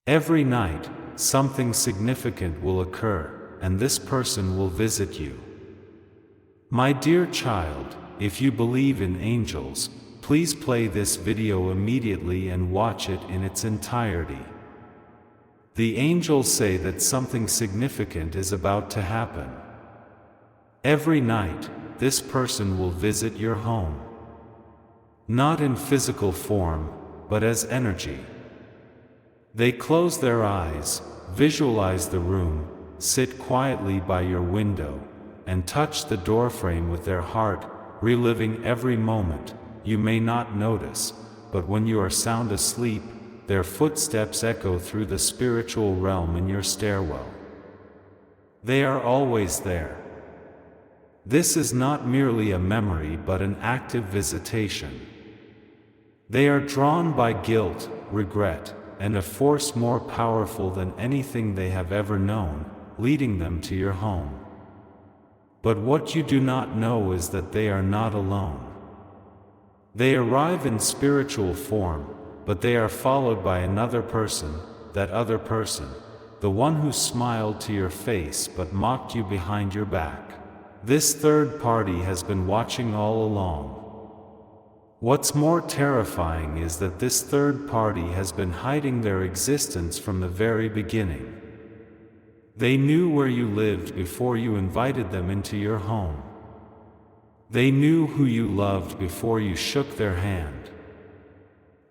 Every night, something significant will occur, and this person will visit you. My dear child, if you believe in angels, please play this video immediately and watch it in its entirety. The angels say that something significant is about to happen. Every night, this person will visit your home. Not in physical form, but as energy. They close their eyes, visualize the room, sit quietly by your window, and touch the doorframe with their heart, reliving every moment. You may not notice, but when you are sound asleep, their footsteps echo through the spiritual realm in your stairwell. They are always there. This is not merely a memory but an active visitation. They are drawn by guilt, regret, and a force more powerful than anything they have ever known, leading them to your home. But what you do not know is that they are not alone. They arrive in spiritual form, but they are followed by another person, that other person, the one who smiled to your face but mocked you behind your back. This third party has been watching all along. What's more terrifying is that this third party has been hiding their existence from the very beginning. They knew where you lived before you invited them into your home. They knew who you loved before you shook their hand.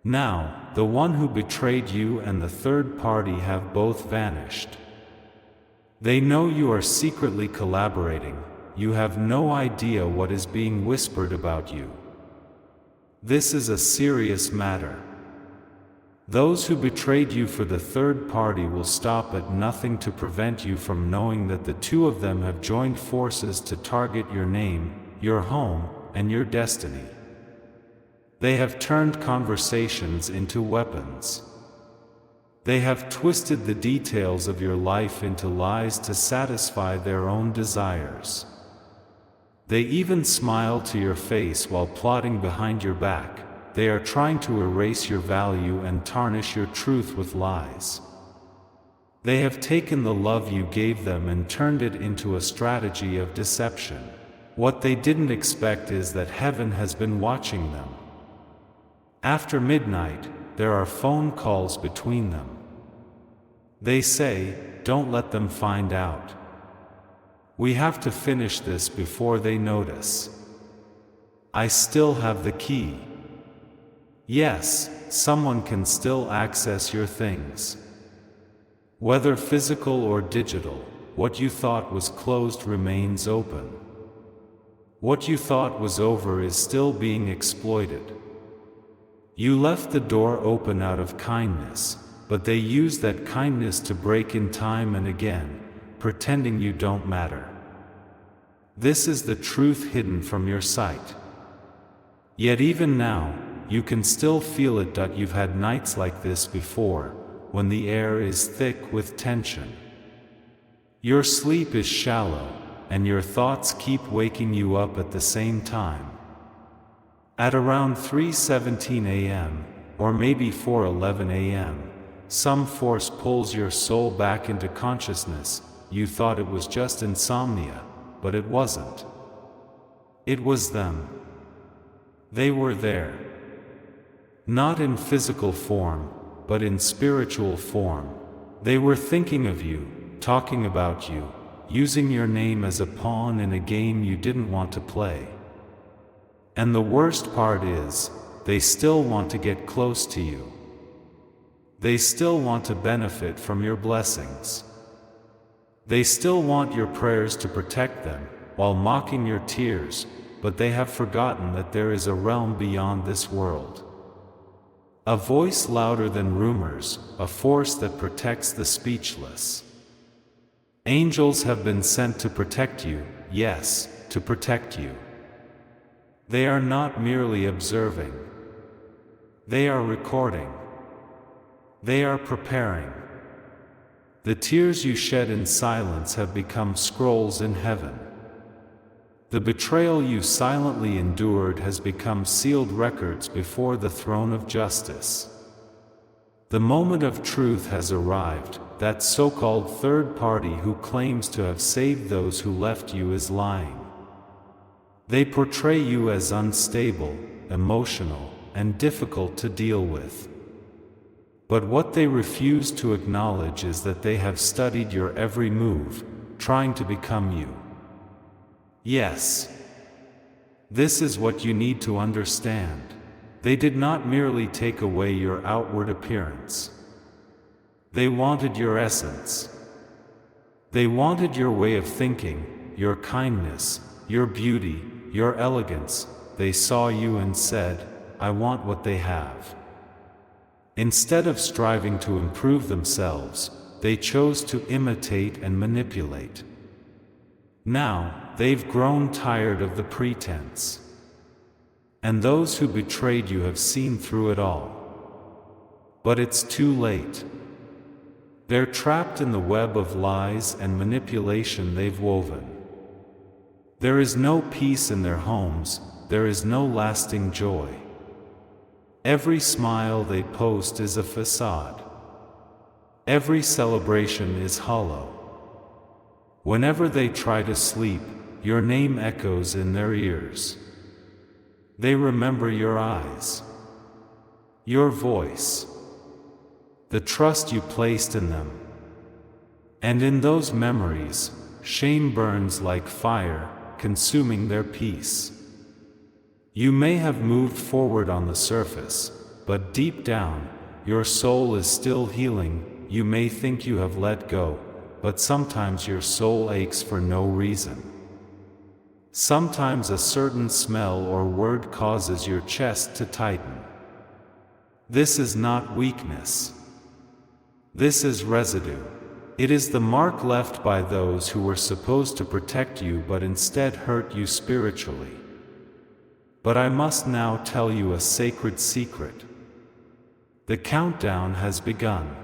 Now, the one who betrayed you and the third party have both vanished. They know you are secretly collaborating. You have no idea what is being whispered about you. This is a serious matter. Those who betrayed you for the third party will stop at nothing to prevent you from knowing that the two of them have joined forces to target your name, your home, and your destiny. They have turned conversations into weapons. They have twisted the details of your life into lies to satisfy their own desires. They even smile to your face while plotting behind your back. They are trying to erase your value and tarnish your truth with lies. They have taken the love you gave them and turned it into a strategy of deception. What they didn't expect is that heaven has been watching them. After midnight, there are phone calls between them. They say, "Don't let them find out. We have to finish this before they notice. I still have the key." Yes, someone can still access your things. Whether physical or digital, what you thought was closed remains open. What you thought was over is still being exploited. You left the door open out of kindness, but they use that kindness to break in time and again, pretending you don't matter. This is the truth hidden from your sight. Yet even now, you can still feel it. You've had nights like this before, when the air is thick with tension. Your sleep is shallow, and your thoughts keep waking you up at the same time. At around 3:17 a.m., or maybe 4:11 a.m., some force pulls your soul back into consciousness. You thought it was just insomnia, but it wasn't. It was them. They were there. Not in physical form, but in spiritual form. They were thinking of you, talking about you, using your name as a pawn in a game you didn't want to play. And the worst part is, they still want to get close to you. They still want to benefit from your blessings. They still want your prayers to protect them, while mocking your tears, but they have forgotten that there is a realm beyond this world. A voice louder than rumors, a force that protects the speechless. Angels have been sent to protect you, yes, to protect you. They are not merely observing. They are recording. They are preparing. The tears you shed in silence have become scrolls in heaven. The betrayal you silently endured has become sealed records before the throne of justice. The moment of truth has arrived. That so-called third party who claims to have saved those who left you is lying. They portray you as unstable, emotional, and difficult to deal with. But what they refuse to acknowledge is that they have studied your every move, trying to become you. Yes. This is what you need to understand. They did not merely take away your outward appearance. They wanted your essence. They wanted your way of thinking, your kindness, your beauty, your elegance. They saw you and said, "I want what they have." Instead of striving to improve themselves, they chose to imitate and manipulate. Now, they've grown tired of the pretense. And those who betrayed you have seen through it all. But it's too late. They're trapped in the web of lies and manipulation they've woven. There is no peace in their homes, there is no lasting joy. Every smile they post is a facade. Every celebration is hollow. Whenever they try to sleep, your name echoes in their ears. They remember your eyes, your voice, the trust you placed in them. And in those memories, shame burns like fire, consuming their peace. You may have moved forward on the surface, but deep down, your soul is still healing. You may think you have let go, but sometimes your soul aches for no reason. Sometimes a certain smell or word causes your chest to tighten. This is not weakness. This is residue. It is the mark left by those who were supposed to protect you but instead hurt you spiritually. But I must now tell you a sacred secret. The countdown has begun.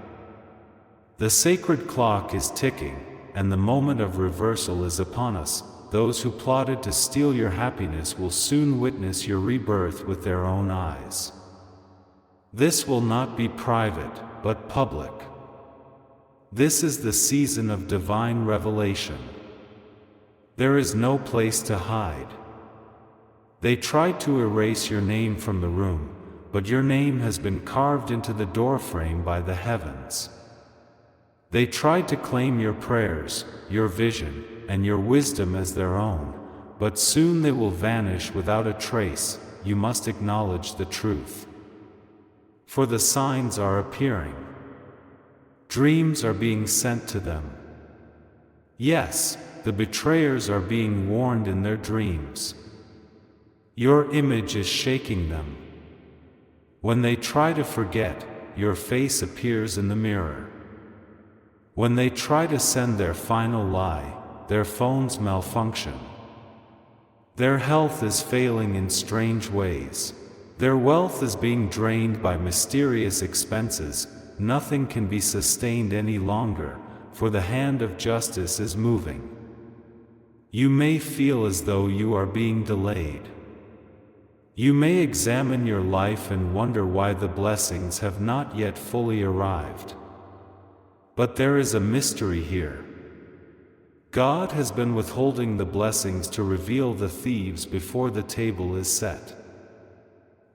The sacred clock is ticking, and the moment of reversal is upon us. Those who plotted to steal your happiness will soon witness your rebirth with their own eyes. This will not be private, but public. This is the season of divine revelation. There is no place to hide. They tried to erase your name from the room, but your name has been carved into the doorframe by the heavens. They tried to claim your prayers, your vision, and your wisdom as their own, but soon they will vanish without a trace. You must acknowledge the truth. For the signs are appearing. Dreams are being sent to them. Yes, the betrayers are being warned in their dreams. Your image is shaking them. When they try to forget, your face appears in the mirror. When they try to send their final lie, their phones malfunction. Their health is failing in strange ways. Their wealth is being drained by mysterious expenses. Nothing can be sustained any longer, for the hand of justice is moving. You may feel as though you are being delayed. You may examine your life and wonder why the blessings have not yet fully arrived. But there is a mystery here. God has been withholding the blessings to reveal the thieves before the table is set.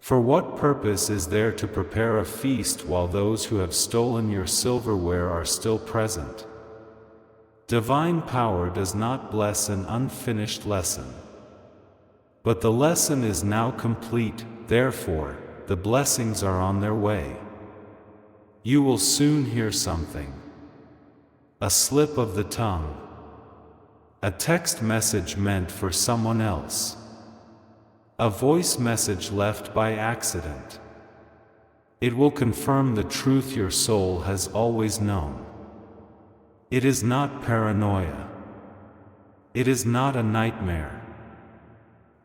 For what purpose is there to prepare a feast while those who have stolen your silverware are still present? Divine power does not bless an unfinished lesson. But the lesson is now complete, therefore, the blessings are on their way. You will soon hear something. A slip of the tongue. A text message meant for someone else. A voice message left by accident. It will confirm the truth your soul has always known. It is not paranoia. It is not a nightmare.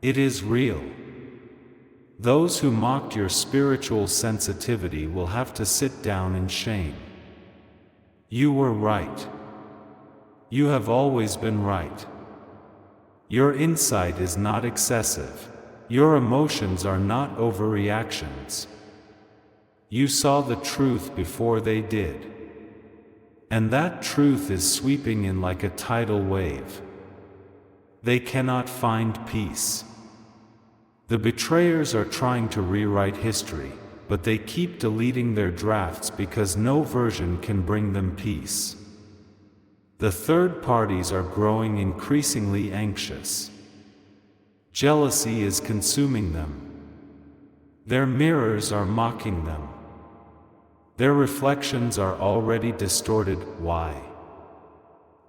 It is real. Those who mocked your spiritual sensitivity will have to sit down in shame. You were right. You have always been right. Your insight is not excessive. Your emotions are not overreactions. You saw the truth before they did. And that truth is sweeping in like a tidal wave. They cannot find peace. The betrayers are trying to rewrite history, but they keep deleting their drafts because no version can bring them peace. The third parties are growing increasingly anxious. Jealousy is consuming them. Their mirrors are mocking them. Their reflections are already distorted. Why?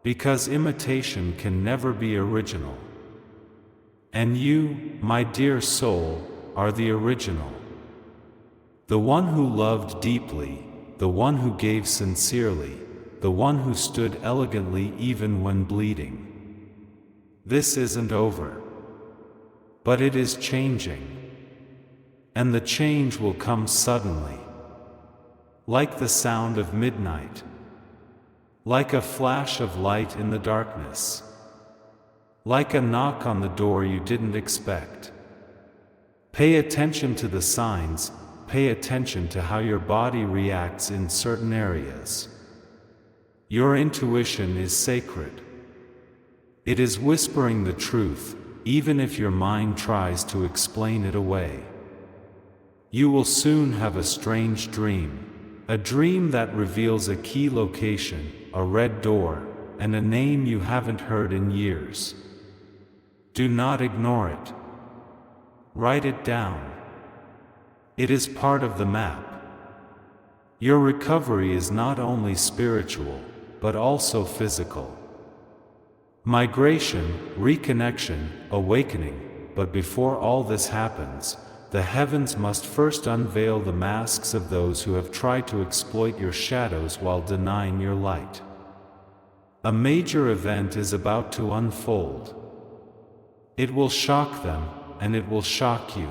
Because imitation can never be original. And you, my dear soul, are the original. The one who loved deeply, the one who gave sincerely, the one who stood elegantly even when bleeding. This isn't over. But it is changing. And the change will come suddenly. Like the sound of midnight. Like a flash of light in the darkness. Like a knock on the door you didn't expect. Pay attention to the signs, pay attention to how your body reacts in certain areas. Your intuition is sacred. It is whispering the truth, even if your mind tries to explain it away. You will soon have a strange dream, a dream that reveals a key location, a red door, and a name you haven't heard in years. Do not ignore it. Write it down. It is part of the map. Your recovery is not only spiritual, but also physical. Migration, reconnection, awakening, but before all this happens, the heavens must first unveil the masks of those who have tried to exploit your shadows while denying your light. A major event is about to unfold. It will shock them, and it will shock you.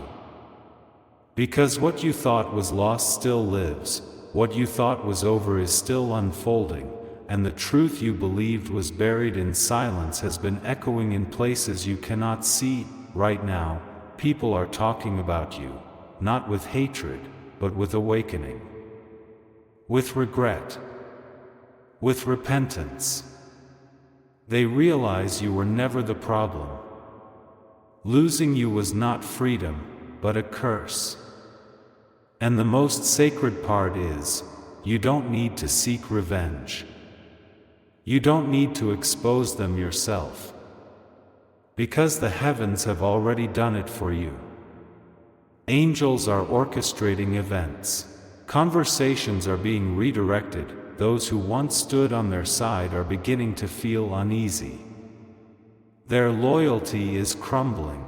Because what you thought was lost still lives, what you thought was over is still unfolding, and the truth you believed was buried in silence has been echoing in places you cannot see. Right now, people are talking about you, not with hatred, but with awakening. With regret. With repentance. They realize you were never the problem. Losing you was not freedom, but a curse. And the most sacred part is, you don't need to seek revenge. You don't need to expose them yourself. Because the heavens have already done it for you. Angels are orchestrating events. Conversations are being redirected. Those who once stood on their side are beginning to feel uneasy. Their loyalty is crumbling.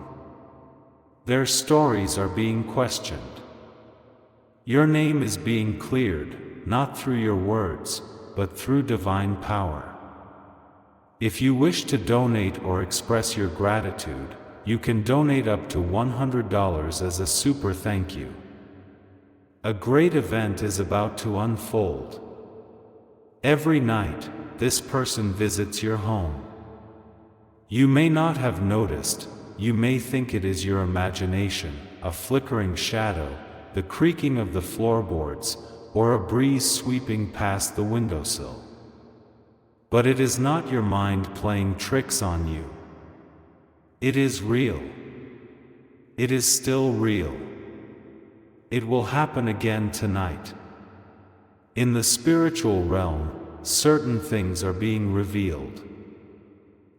Their stories are being questioned. Your name is being cleared, not through your words, but through divine power. If you wish to donate or express your gratitude, you can donate up to $100 as a super thank you. A great event is about to unfold. Every night, this person visits your home. You may not have noticed, you may think it is your imagination, a flickering shadow, the creaking of the floorboards, or a breeze sweeping past the windowsill. But it is not your mind playing tricks on you. It is real. It is still real. It will happen again tonight. In the spiritual realm, certain things are being revealed.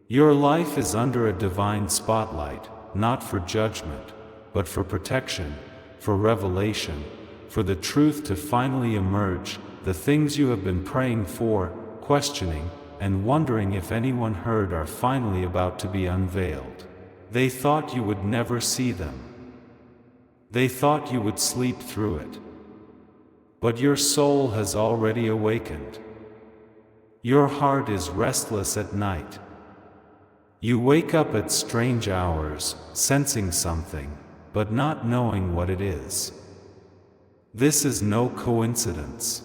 Your life is under a divine spotlight, not for judgment, but for protection, for revelation, for the truth to finally emerge, the things you have been praying for, questioning, and wondering if anyone heard are finally about to be unveiled. They thought you would never see them. They thought you would sleep through it. But your soul has already awakened. Your heart is restless at night. You wake up at strange hours, sensing something, but not knowing what it is. This is no coincidence.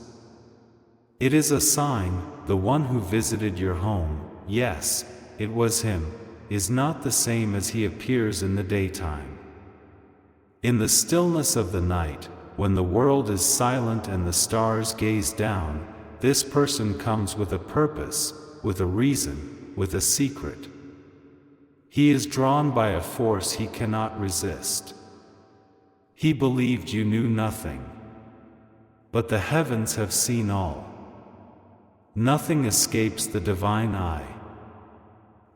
It is a sign. The one who visited your home, yes, it was him, is not the same as he appears in the daytime. In the stillness of the night, when the world is silent and the stars gaze down, this person comes with a purpose, with a reason, with a secret. He is drawn by a force he cannot resist. He believed you knew nothing. But the heavens have seen all. Nothing escapes the divine eye.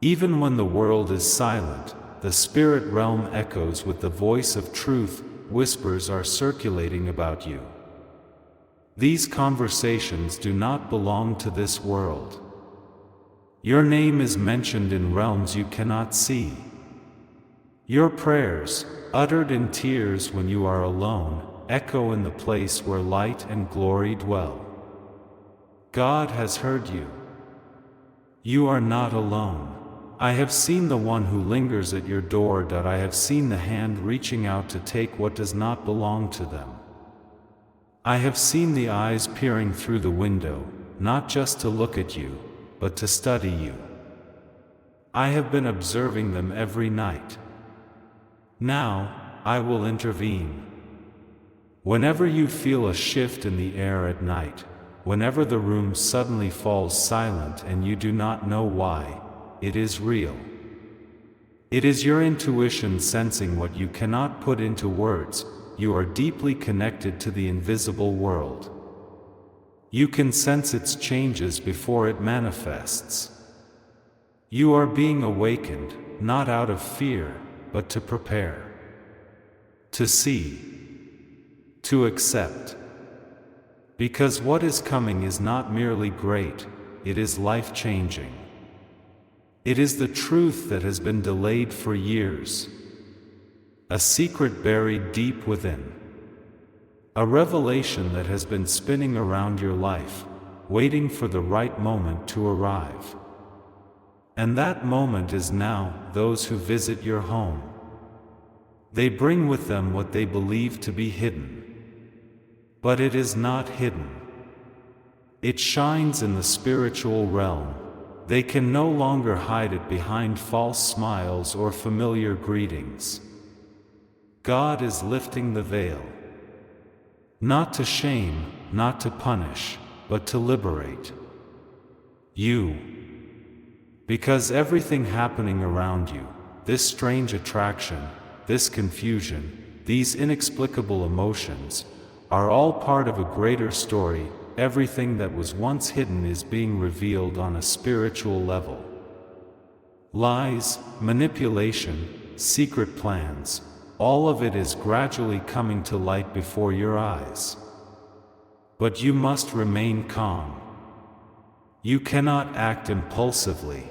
Even when the world is silent, the spirit realm echoes with the voice of truth. Whispers are circulating about you. These conversations do not belong to this world. Your name is mentioned in realms you cannot see. Your prayers, uttered in tears when you are alone, echo in the place where light and glory dwell. God has heard you. You are not alone. I have seen the one who lingers at your door. I have seen the hand reaching out to take what does not belong to them. I have seen the eyes peering through the window, not just to look at you, but to study you. I have been observing them every night. Now, I will intervene. Whenever you feel a shift in the air at night, whenever the room suddenly falls silent and you do not know why, it is real. It is your intuition sensing what you cannot put into words. You are deeply connected to the invisible world. You can sense its changes before it manifests. You are being awakened, not out of fear, but to prepare. To see. To accept. Because what is coming is not merely great, it is life-changing. It is the truth that has been delayed for years. A secret buried deep within. A revelation that has been spinning around your life, waiting for the right moment to arrive. And that moment is now. Those who visit your home. They bring with them what they believe to be hidden. But it is not hidden. It shines in the spiritual realm. They can no longer hide it behind false smiles or familiar greetings. God is lifting the veil. Not to shame, not to punish, but to liberate you. Because everything happening around you, this strange attraction, this confusion, these inexplicable emotions, are all part of a greater story. Everything that was once hidden is being revealed on a spiritual level. Lies, manipulation, secret plans, all of it is gradually coming to light before your eyes. But you must remain calm. You cannot act impulsively.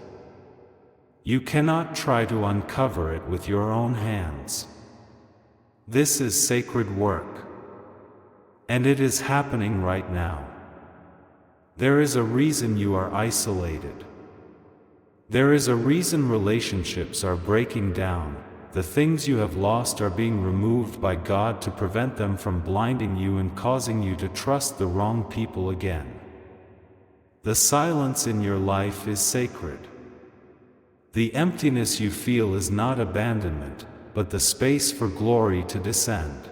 You cannot try to uncover it with your own hands. This is sacred work. And it is happening right now. There is a reason you are isolated. There is a reason relationships are breaking down. The things you have lost are being removed by God to prevent them from blinding you and causing you to trust the wrong people again. The silence in your life is sacred. The emptiness you feel is not abandonment, but the space for glory to descend.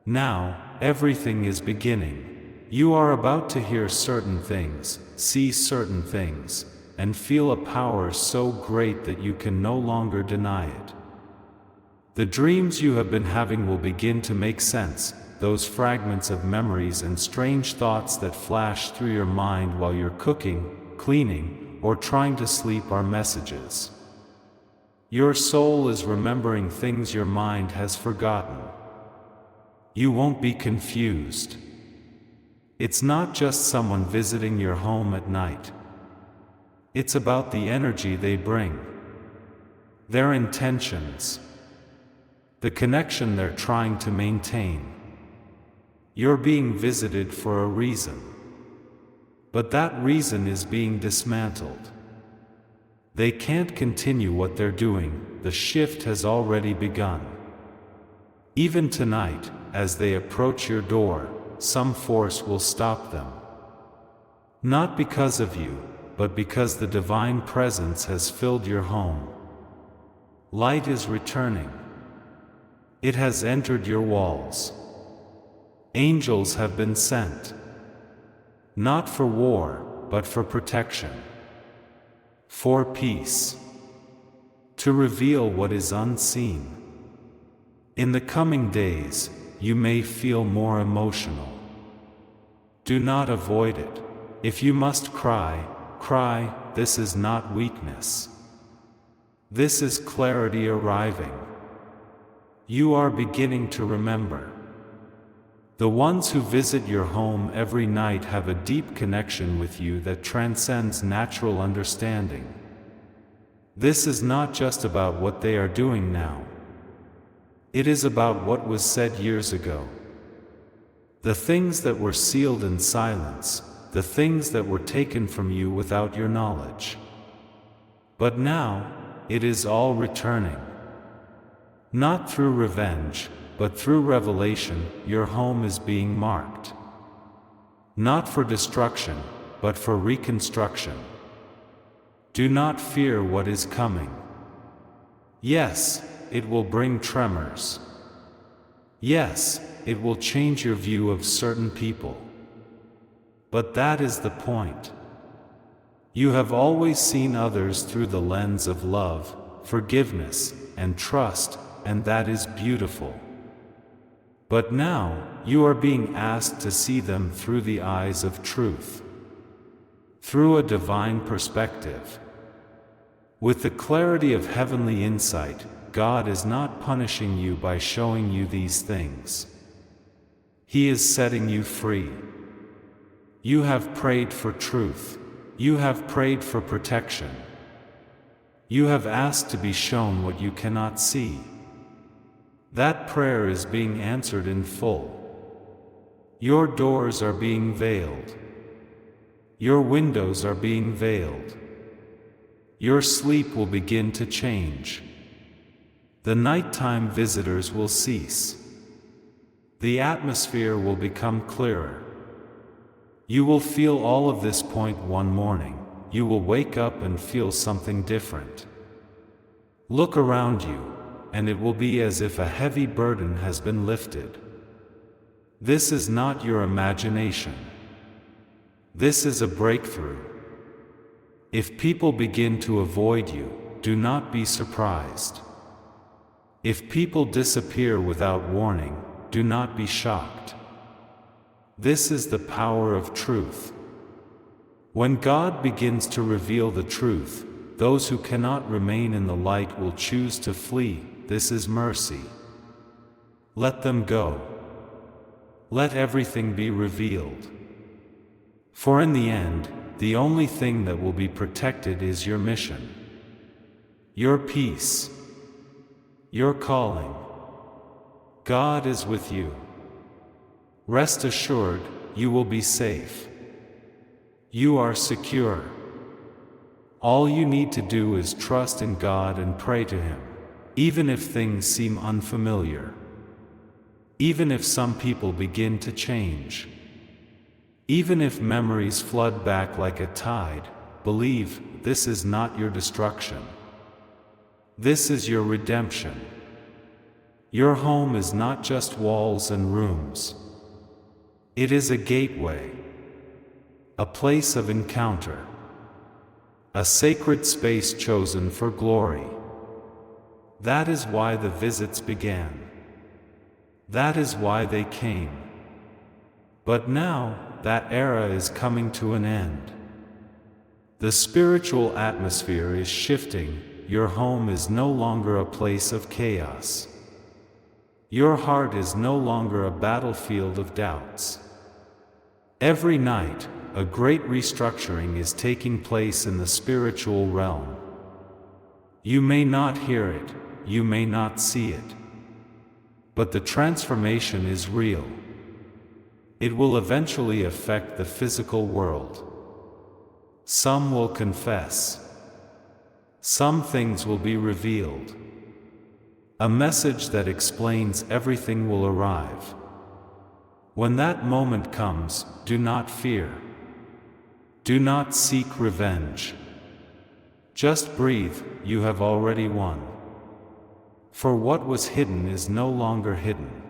Now, everything is beginning. You are about to hear certain things, see certain things, and feel a power so great that you can no longer deny it. The dreams you have been having will begin to make sense. Those fragments of memories and strange thoughts that flash through your mind while you're cooking, cleaning, or trying to sleep are messages. Your soul is remembering things your mind has forgotten. You won't be confused. It's not just someone visiting your home at night. It's about the energy they bring. Their intentions. The connection they're trying to maintain. You're being visited for a reason. But that reason is being dismantled. They can't continue what they're doing. The shift has already begun. Even tonight, as they approach your door, some force will stop them. Not because of you, but because the divine presence has filled your home. Light is returning. It has entered your walls. Angels have been sent. Not for war, but for protection. For peace. To reveal what is unseen. In the coming days, you may feel more emotional. Do not avoid it. If you must cry, cry. This is not weakness. This is clarity arriving. You are beginning to remember. The ones who visit your home every night have a deep connection with you that transcends natural understanding. This is not just about what they are doing now. It is about what was said years ago. The things that were sealed in silence, the things that were taken from you without your knowledge. But now, it is all returning. Not through revenge, but through revelation. Your home is being marked. Not for destruction, but for reconstruction. Do not fear what is coming. Yes, it will bring tremors. Yes, it will change your view of certain people. But that is the point. You have always seen others through the lens of love, forgiveness, and trust, and that is beautiful. But now, you are being asked to see them through the eyes of truth. Through a divine perspective. With the clarity of heavenly insight, God is not punishing you by showing you these things. He is setting you free. You have prayed for truth. You have prayed for protection. You have asked to be shown what you cannot see. That prayer is being answered in full. Your doors are being veiled. Your windows are being veiled. Your sleep will begin to change. The nighttime visitors will cease. The atmosphere will become clearer. You will feel all of this point one morning. You will wake up and feel something different. Look around you, and it will be as if a heavy burden has been lifted. This is not your imagination. This is a breakthrough. If people begin to avoid you, do not be surprised. If people disappear without warning, do not be shocked. This is the power of truth. When God begins to reveal the truth, those who cannot remain in the light will choose to flee. This is mercy. Let them go. Let everything be revealed. For in the end, the only thing that will be protected is your mission, your peace, your calling. God is with you. Rest assured, you will be safe. You are secure. All you need to do is trust in God and pray to Him, even if things seem unfamiliar. Even if some people begin to change. Even if memories flood back like a tide, believe, this is not your destruction. This is your redemption. Your home is not just walls and rooms. It is a gateway, a place of encounter, a sacred space chosen for glory. That is why the visits began. That is why they came. But now, that era is coming to an end. The spiritual atmosphere is shifting. Your home is no longer a place of chaos. Your heart is no longer a battlefield of doubts. Every night, a great restructuring is taking place in the spiritual realm. You may not hear it, you may not see it. But the transformation is real. It will eventually affect the physical world. Some will confess. Some things will be revealed. A message that explains everything will arrive. When that moment comes, do not fear. Do not seek revenge. Just breathe, you have already won. For what was hidden is no longer hidden.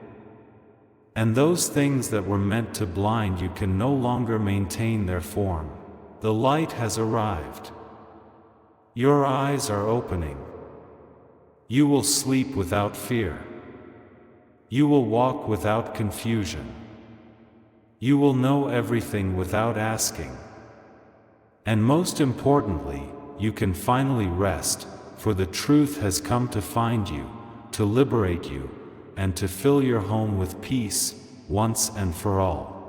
And those things that were meant to blind you can no longer maintain their form. The light has arrived. Your eyes are opening. You will sleep without fear. You will walk without confusion. You will know everything without asking. And most importantly, you can finally rest, for the truth has come to find you, to liberate you, and to fill your home with peace, once and for all.